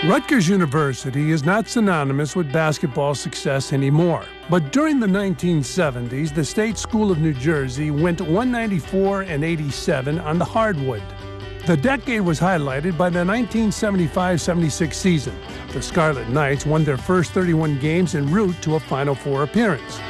Rutgers University is not synonymous with basketball success anymore. But during the 1970s, the State School of New Jersey went 194-87 on the hardwood. The decade was highlighted by the 1975-76 season. The Scarlet Knights won their first 31 games en route to a Final Four appearance.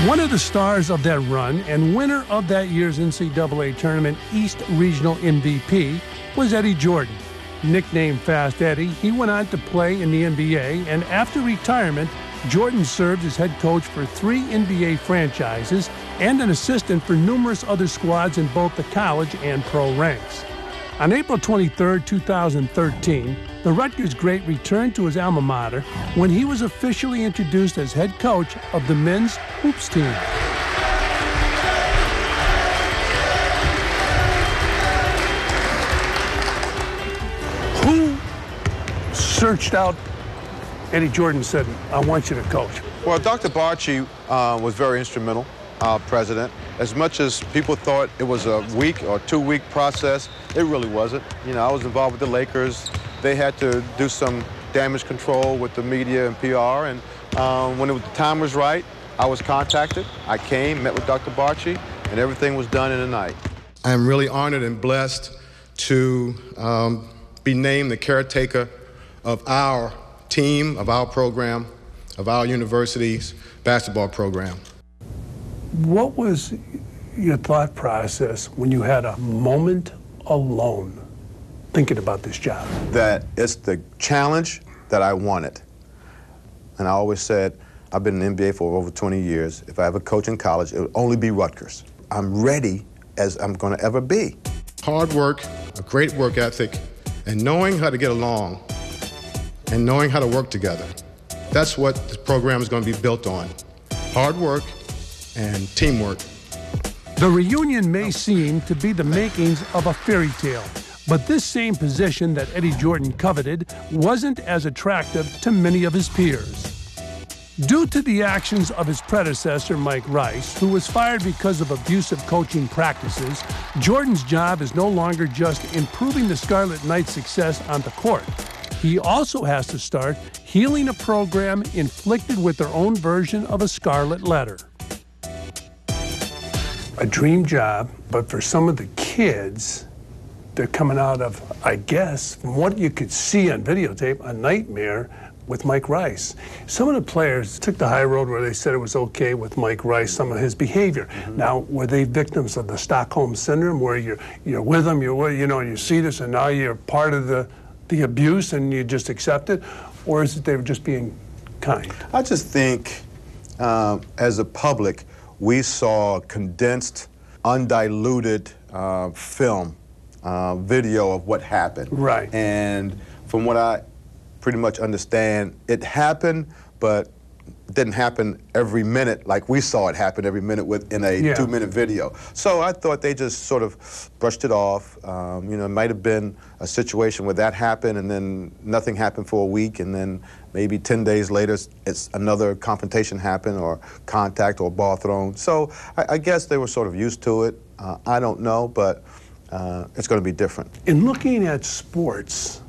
One of the stars of that run and winner of that year's NCAA Tournament East Regional MVP was Eddie Jordan. Nicknamed Fast Eddie, he went on to play in the NBA, and after retirement, Jordan served as head coach for 3 NBA franchises and an assistant for numerous other squads in both the college and pro ranks. On April 23, 2013, the Rutgers great returned to his alma mater when he was officially introduced as head coach of the men's hoops team. Who searched out Eddie Jordan and said, I want you to coach? Well, Dr. Barchi was very instrumental, our president. As much as people thought it was a week or 2-week process, it really wasn't. You know, I was involved with the Lakers. They had to do some damage control with the media and PR, and when the time was right, I was contacted. I came, met with Dr. Barchi, and everything was done in a night. I'm really honored and blessed to be named the caretaker of our team, of our program, of our university's basketball program. What was your thought process when you had a moment alone thinking about this job? That it's the challenge that I wanted. And I always said, I've been in the NBA for over 20 years. If I ever coach in college, it would only be Rutgers. I'm ready as I'm going to ever be. Hard work, a great work ethic, and knowing how to get along, and knowing how to work together. That's what this program is going to be built on. Hard work and teamwork. The reunion may seem to be the makings of a fairy tale, but this same position that Eddie Jordan coveted wasn't as attractive to many of his peers. Due to the actions of his predecessor, Mike Rice, who was fired because of abusive coaching practices, Jordan's job is no longer just improving the Scarlet Knights' success on the court. He also has to start healing a program inflicted with their own version of a scarlet letter. A dream job, but for some of the kids, they're coming out of, I guess, from what you could see on videotape, a nightmare with Mike Rice. Some of the players took the high road where they said it was okay with Mike Rice, some of his behavior. Mm-hmm. Now, were they victims of the Stockholm Syndrome, where you're with them, you see this, and now you're part of the abuse and you just accept it? Or is it they were just being kind? I just think, as a public, we saw condensed, undiluted film, video of what happened. Right. And from what I pretty much understand, it happened, but it didn't happen every minute like we saw it happen every minute within a 2-minute video. So I thought they just sort of brushed it off. It might have been a situation where that happened and then nothing happened for a week, and then maybe 10 days later it's another confrontation happened or contact or ball thrown. So I guess they were sort of used to it. I don't know, but it's going to be different. In looking at sports,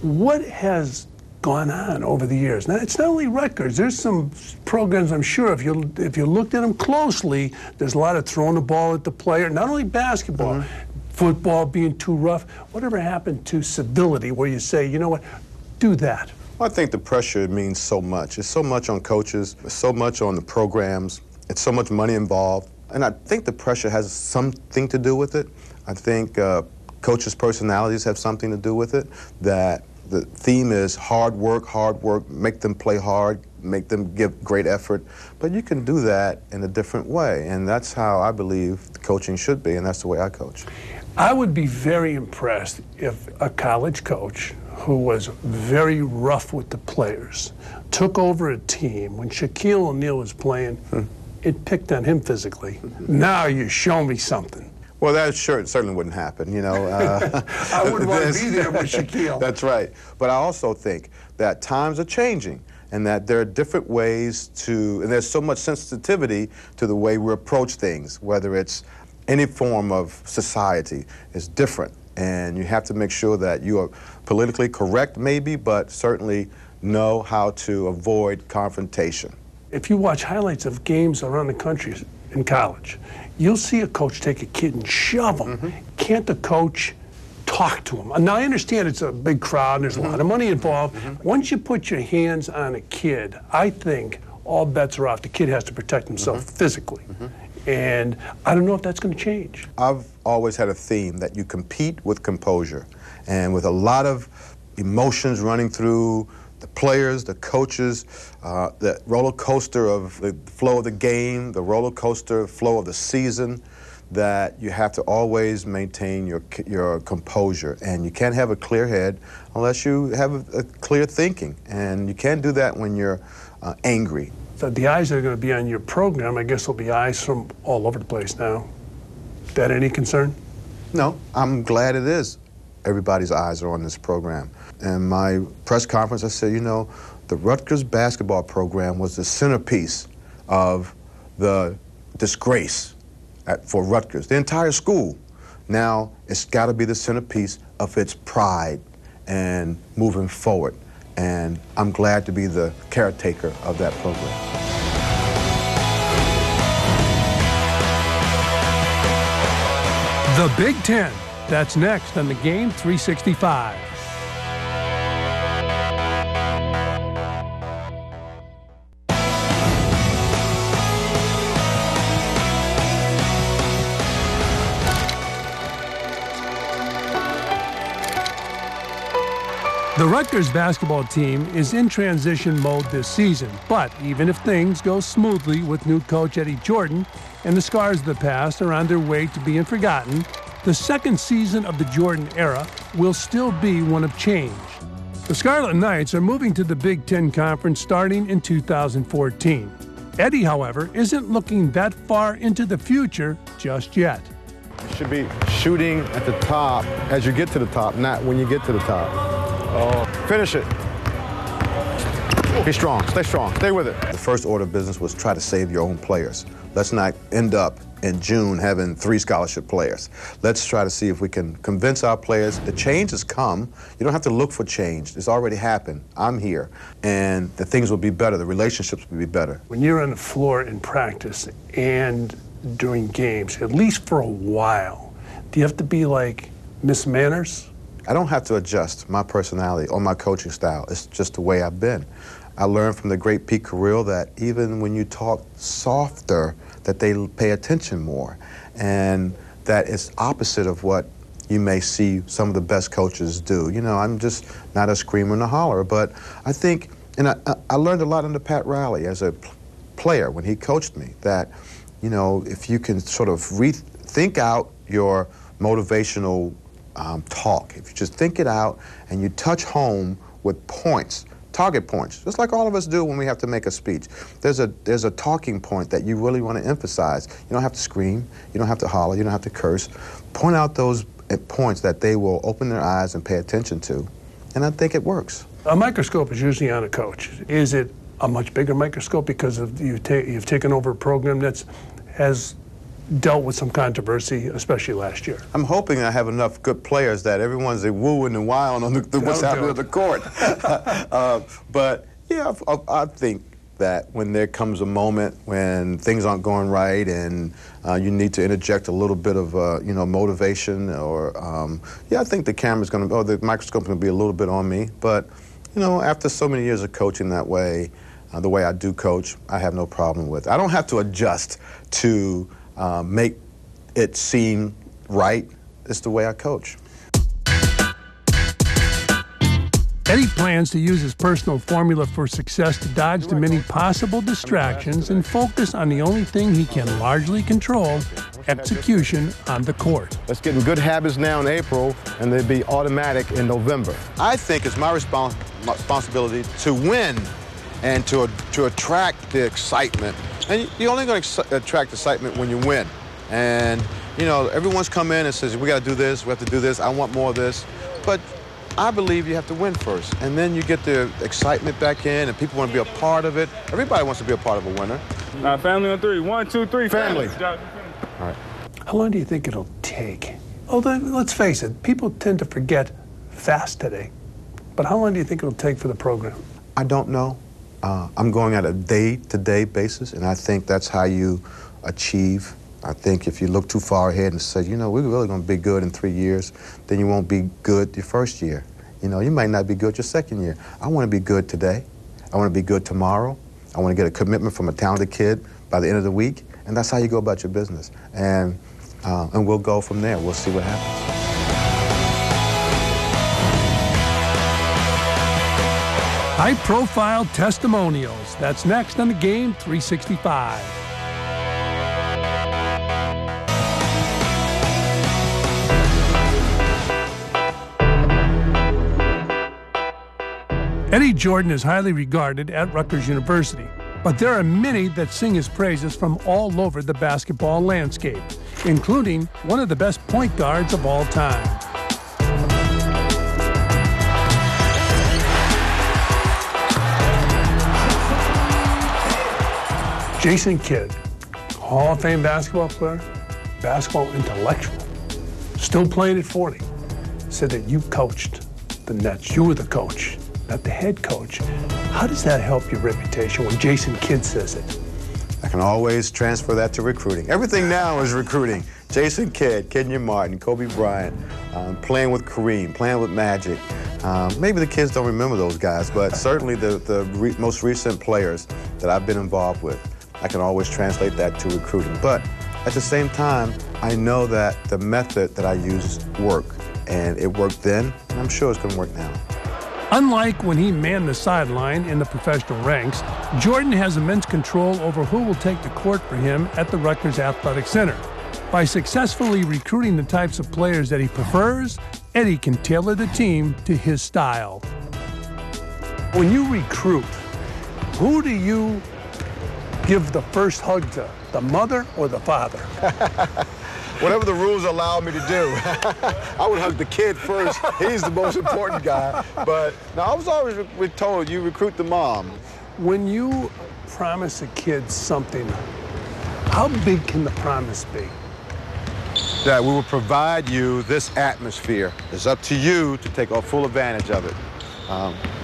what has gone on over the years? Now, it's not only Rutgers. There's some programs, I'm sure, if you looked at them closely, there's a lot of throwing the ball at the player, not only basketball, football being too rough. Whatever happened to civility, where you say, you know what, do that? Well, I think the pressure means so much. It's so much on coaches, it's so much on the programs, it's so much money involved. And I think the pressure has something to do with it. I think coaches' personalities have something to do with it, that the theme is hard work, make them play hard, make them give great effort. But you can do that in a different way, and that's how I believe the coaching should be, and that's the way I coach. I would be very impressed if a college coach who was very rough with the players took over a team when Shaquille O'Neal was playing, it picked on him physically. Now you show me something. Well, that certainly wouldn't happen, you know. I wouldn't want to be there with Shaquille. That's right. But I also think that times are changing, and that there are different ways to, and there's so much sensitivity to the way we approach things, whether it's any form of society is different. And you have to make sure that you are politically correct maybe, but certainly know how to avoid confrontation. If you watch highlights of games around the country in college, you'll see a coach take a kid and shove him. Can't the coach talk to him? Now, I understand it's a big crowd and there's a lot of money involved. Once you put your hands on a kid, I think all bets are off. The kid has to protect himself physically. And I don't know if that's going to change. I've always had a theme that you compete with composure, and with a lot of emotions running through the players, the coaches, the roller coaster of the flow of the game, the roller coaster flow of the season, that you have to always maintain your composure. And you can't have a clear head unless you have a clear thinking. And you can't do that when you're angry. So the eyes that are going to be on your program, I guess, will be eyes from all over the place now. Is that any concern? No, I'm glad it is. Everybody's eyes are on this program. In my press conference, I said, you know, the Rutgers basketball program was the centerpiece of the disgrace for Rutgers, the entire school. Now, it's got to be the centerpiece of its pride and moving forward. And I'm glad to be the caretaker of that program. The Big Ten. That's next on the Game 365. The Rutgers basketball team is in transition mode this season, but even if things go smoothly with new coach Eddie Jordan and the scars of the past are on their way to being forgotten, the second season of the Jordan era will still be one of change. The Scarlet Knights are moving to the Big Ten Conference starting in 2014. Eddie, however, isn't looking that far into the future just yet. You should be shooting at the top as you get to the top, not when you get to the top. Oh, finish it. Be strong, stay with it. The first order of business was try to save your own players. Let's not end up in June having 3 scholarship players. Let's try to see if we can convince our players the change has come. You don't have to look for change. It's already happened. I'm here. And the things will be better. The relationships will be better. When you're on the floor in practice and during games, at least for a while, do you have to be like Miss Manners? I don't have to adjust my personality or my coaching style. It's just the way I've been. I learned from the great Pete Carril that even when you talk softer, that they pay attention more. And that is opposite of what you may see some of the best coaches do. You know, I'm just not a screamer and a holler, but I think, and I learned a lot under Pat Riley as a player when he coached me, that, you know, if you can sort of think out your motivational talk, if you just think it out and you touch home with points, target points, just like all of us do when we have to make a speech. There's a talking point that you really want to emphasize. You don't have to scream, you don't have to holler, you don't have to curse. Point out those points that they will open their eyes and pay attention to, and I think it works. A microscope is usually on a coach. Is it a much bigger microscope because of you've taken over a program that has dealt with some controversy, especially last year? I'm hoping I have enough good players that everyone's wooing and wilding on what's happening on the court. But yeah, I think that when there comes a moment when things aren't going right and you need to interject a little bit of you know, motivation, or yeah, I think the camera's going to, or the microscope's going to be a little bit on me. But you know, after so many years of coaching that way, the way I do coach, I have no problem with it. I don't have to adjust to make it seem right. It's the way I coach. Eddie plans to use his personal formula for success to dodge the many possible distractions and focus on the only thing he can largely control, execution on the court. Let's get in good habits now in April, and they'll be automatic in November. I think it's my responsibility to win and to attract the excitement. And you're only going to attract excitement when you win. And, you know, everyone's come in and says, we got to do this, we have to do this, I want more of this. But I believe you have to win first, and then you get the excitement back in, and people want to be a part of it. Everybody wants to be a part of a winner. Family on three. 1, 2, 3. Family. All right. How long do you think it'll take? Oh, let's face it, people tend to forget fast today. But how long do you think it'll take for the program? I don't know. I'm going at a day-to-day basis, and I think that's how you achieve. I think if you look too far ahead and say, you know, we're really going to be good in 3 years, then you won't be good your first year. You know, you might not be good your second year. I want to be good today. I want to be good tomorrow. I want to get a commitment from a talented kid by the end of the week, and that's how you go about your business. And we'll go from there. We'll see what happens. High-profile testimonials. That's next on the Game 365. Eddie Jordan is highly regarded at Rutgers University, but there are many that sing his praises from all over the basketball landscape, including one of the best point guards of all time. Jason Kidd, Hall of Fame basketball player, basketball intellectual, still playing at 40, said that you coached the Nets. You were the coach, not the head coach. How does that help your reputation when Jason Kidd says it? I can always transfer that to recruiting. Everything now is recruiting. Jason Kidd, Kenyon Martin, Kobe Bryant, playing with Kareem, playing with Magic. Maybe the kids don't remember those guys, but certainly the most recent players that I've been involved with, I can always translate that to recruiting. But at the same time, I know that the method that I use worked, and it worked then, and I'm sure it's going to work now. Unlike when he manned the sideline in the professional ranks, Jordan has immense control over who will take the court for him at the Rutgers Athletic Center. By successfully recruiting the types of players that he prefers, Eddie can tailor the team to his style. When you recruit, who do you give the first hug to, the mother or the father? Whatever the rules allow me to do. I would hug the kid first. He's the most important guy. But no, I was always told you recruit the mom. When you promise a kid something, how big can the promise be? That we will provide you this atmosphere. It's up to you to take full advantage of it.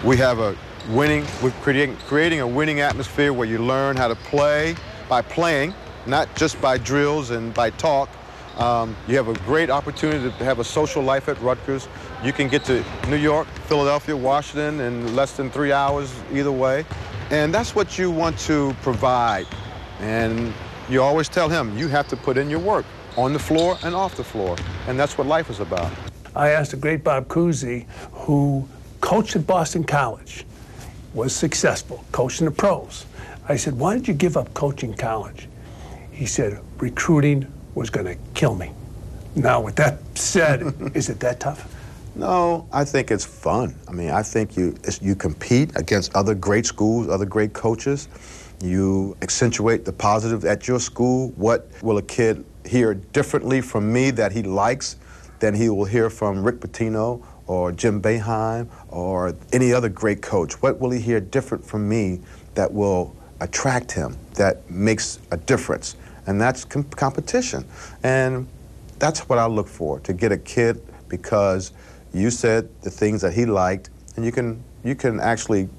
We're creating a winning atmosphere where you learn how to play by playing, not just by drills and by talk. You have a great opportunity to have a social life at Rutgers. You can get to New York, Philadelphia, Washington in less than 3 hours either way. And that's what you want to provide. And you always tell him, you have to put in your work on the floor and off the floor. And that's what life is about. I asked the great Bob Cousy, who coached at Boston College, was successful, coaching the pros. I said, why did you give up coaching college? He said, recruiting was going to kill me. Now, with that said, is it that tough? No, I think it's fun. I mean, I think you compete against other great schools, other great coaches. You accentuate the positive at your school. What will a kid hear differently from me that he likes than he will hear from Rick Pitino or Jim Boeheim or any other great coach? What will he hear different from me that will attract him, that makes a difference? And that's competition. And that's what I look for, to get a kid, because you said the things that he liked, and you can actually,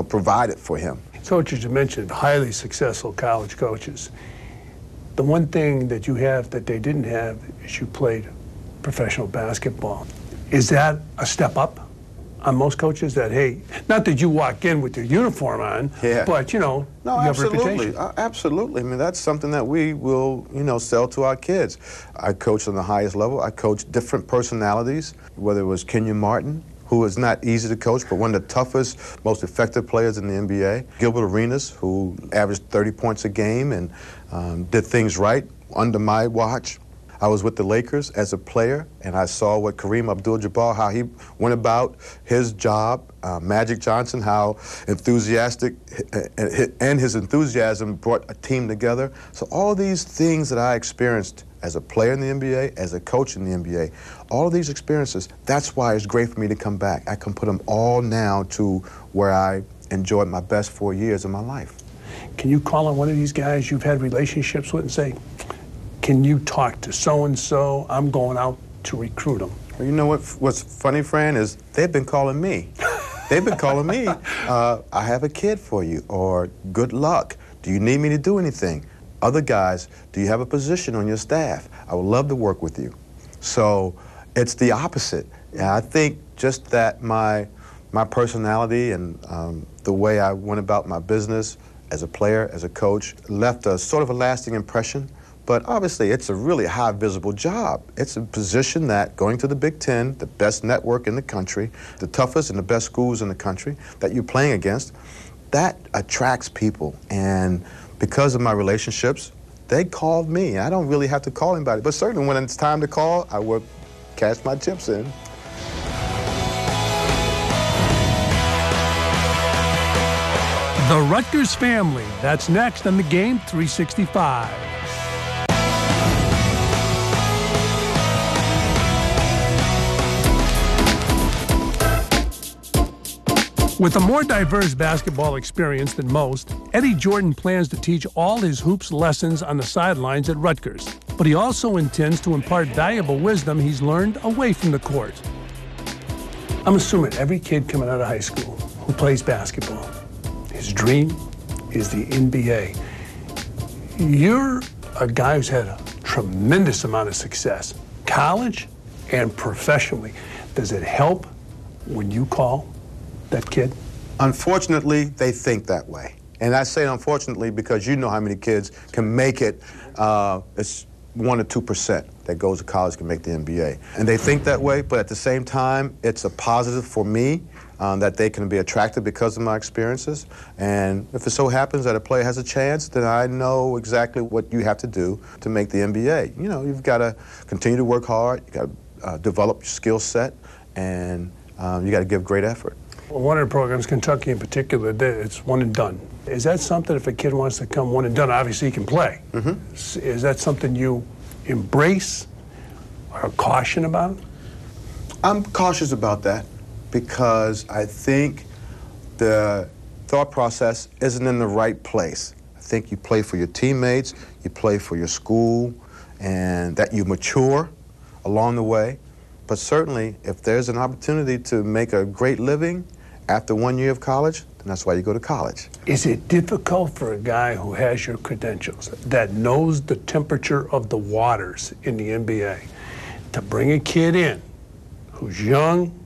provide it for him. Coaches, you mentioned highly successful college coaches. The one thing that you have that they didn't have is you played professional basketball. Is that a step up on most coaches, that, hey, not that you walk in with your uniform on, yeah, but, you have a reputation? Absolutely. I mean, that's something that we will, sell to our kids. I coached on the highest level. I coached different personalities, whether it was Kenyon Martin, who is not easy to coach, but one of the toughest, most effective players in the NBA. Gilbert Arenas, who averaged 30 points a game and did things right under my watch. I was with the Lakers as a player, and I saw what Kareem Abdul-Jabbar, how he went about his job. Magic Johnson, how enthusiastic, and his enthusiasm brought a team together. So all these things that I experienced as a player in the NBA, as a coach in the NBA. All of these experiences, that's why it's great for me to come back. I can put them all now to where I enjoyed my best 4 years of my life. Can you call on one of these guys you've had relationships with and say, can you talk to so-and-so? I'm going out to recruit them. Well, you know what's funny, Fran, is they've been calling me. They've been calling me, I have a kid for you, or good luck. Do you need me to do anything? Other guys, do you have a position on your staff? I would love to work with you. So it's the opposite. And I think just that my personality and the way I went about my business as a player, as a coach, left a sort of a lasting impression. But obviously, it's a really high visible job. It's a position that, going to the Big Ten, the best network in the country, the toughest and the best schools in the country that you're playing against, that attracts people. And because of my relationships, they called me. I don't really have to call anybody. But certainly when it's time to call, I would cash my chips in. The Rutgers family. That's next on the Game 365. With a more diverse basketball experience than most, Eddie Jordan plans to teach all his hoops lessons on the sidelines at Rutgers. But he also intends to impart valuable wisdom he's learned away from the court. I'm assuming every kid coming out of high school who plays basketball, his dream is the NBA. You're a guy who's had a tremendous amount of success, college and professionally. Does it help when you call that kid? Unfortunately, they think that way. And I say unfortunately because you know how many kids can make it. It's 1 or 2% that goes to college can make the NBA. And they think that way, but at the same time, it's a positive for me that they can be attracted because of my experiences. And if it so happens that a player has a chance, then I know exactly what you have to do to make the NBA. You know, you've got to continue to work hard, you got to develop your skill set, and you got to give great effort. Well, one of the programs, Kentucky in particular, it's one and done. Is that something, if a kid wants to come one and done, obviously he can play. Mm-hmm. Is that something you embrace or caution about? I'm cautious about that because I think the thought process isn't in the right place. I think you play for your teammates, you play for your school, and that you mature along the way. But certainly, if there's an opportunity to make a great living after 1 year of college, then that's why you go to college. Is it difficult for a guy who has your credentials, that knows the temperature of the waters in the NBA, to bring a kid in who's young,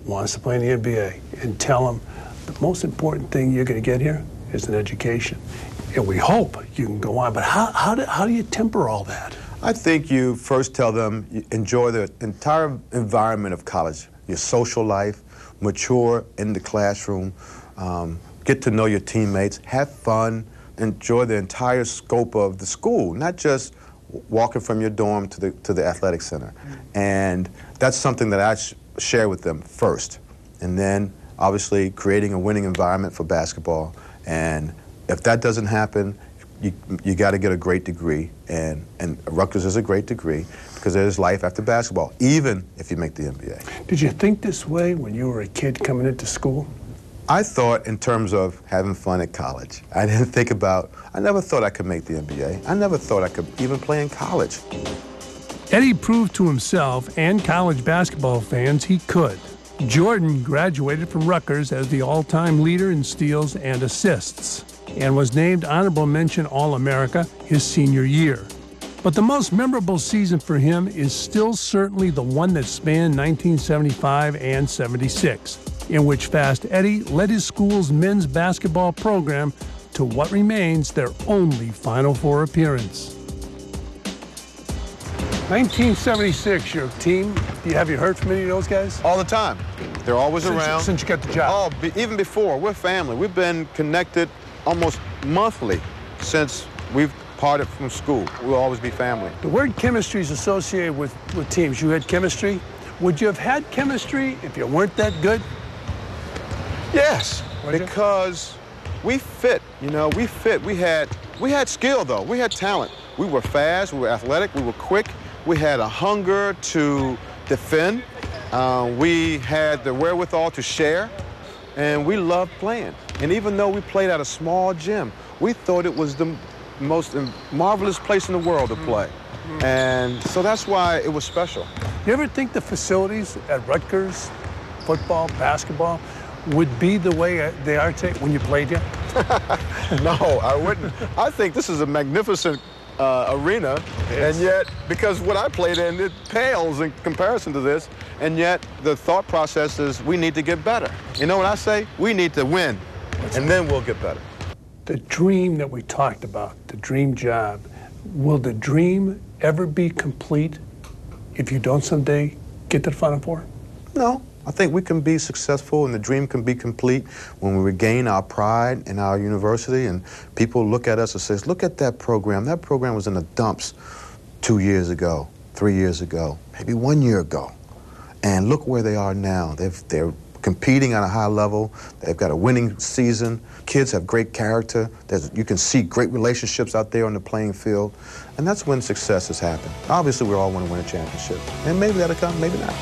wants to play in the NBA, and tell him the most important thing you're going to get here is an education? And we hope you can go on, but how do you temper all that? I think you first tell them you enjoy the entire environment of college, your social life, mature in the classroom, get to know your teammates, have fun, enjoy the entire scope of the school, not just walking from your dorm to the athletic center. And that's something that I share with them first. And then, obviously, creating a winning environment for basketball. And if that doesn't happen, you got to get a great degree, and Rutgers is a great degree because there's life after basketball, even if you make the NBA. Did you think this way when you were a kid coming into school? I thought in terms of having fun at college. I never thought I could make the NBA. I never thought I could even play in college. Eddie proved to himself and college basketball fans he could. Jordan graduated from Rutgers as the all-time leader in steals and assists, and was named Honorable Mention All-America his senior year. But the most memorable season for him is still certainly the one that spanned 1975 and 76, in which Fast Eddie led his school's men's basketball program to what remains their only Final Four appearance. 1976, your team, have you heard from any of those guys? All the time. They're always around. Since you got the job? Oh, even before. We're family. We've been connected almost monthly since we've parted from school. We'll always be family. The word chemistry is associated with teams. You had chemistry. Would you have had chemistry if you weren't that good? Yes, because we fit. You know, we fit. We had skill, though. We had talent. We were fast, we were athletic, we were quick. We had a hunger to defend. We had the wherewithal to share, and we loved playing. And even though we played at a small gym, we thought it was the most marvelous place in the world to play. And so that's why it was special. You ever think the facilities at Rutgers, football, basketball, would be the way they are today when you played here? No, I wouldn't. I think this is a magnificent arena, and yet, because what I played in, it pales in comparison to this, and yet the thought process is we need to get better. You know what I say? We need to win, and then we'll get better. The dream that we talked about, the dream job, will the dream ever be complete if you don't someday get to the Final Four? No. I think we can be successful and the dream can be complete when we regain our pride in our university and people look at us and say, look at that program. That program was in the dumps 2 years ago, 3 years ago, maybe 1 year ago. And look where they are now. They're competing at a high level. They've got a winning season. Kids have great character. You can see great relationships out there on the playing field. And that's when success has happened. Obviously, we all want to win a championship. And maybe that'll come, maybe not.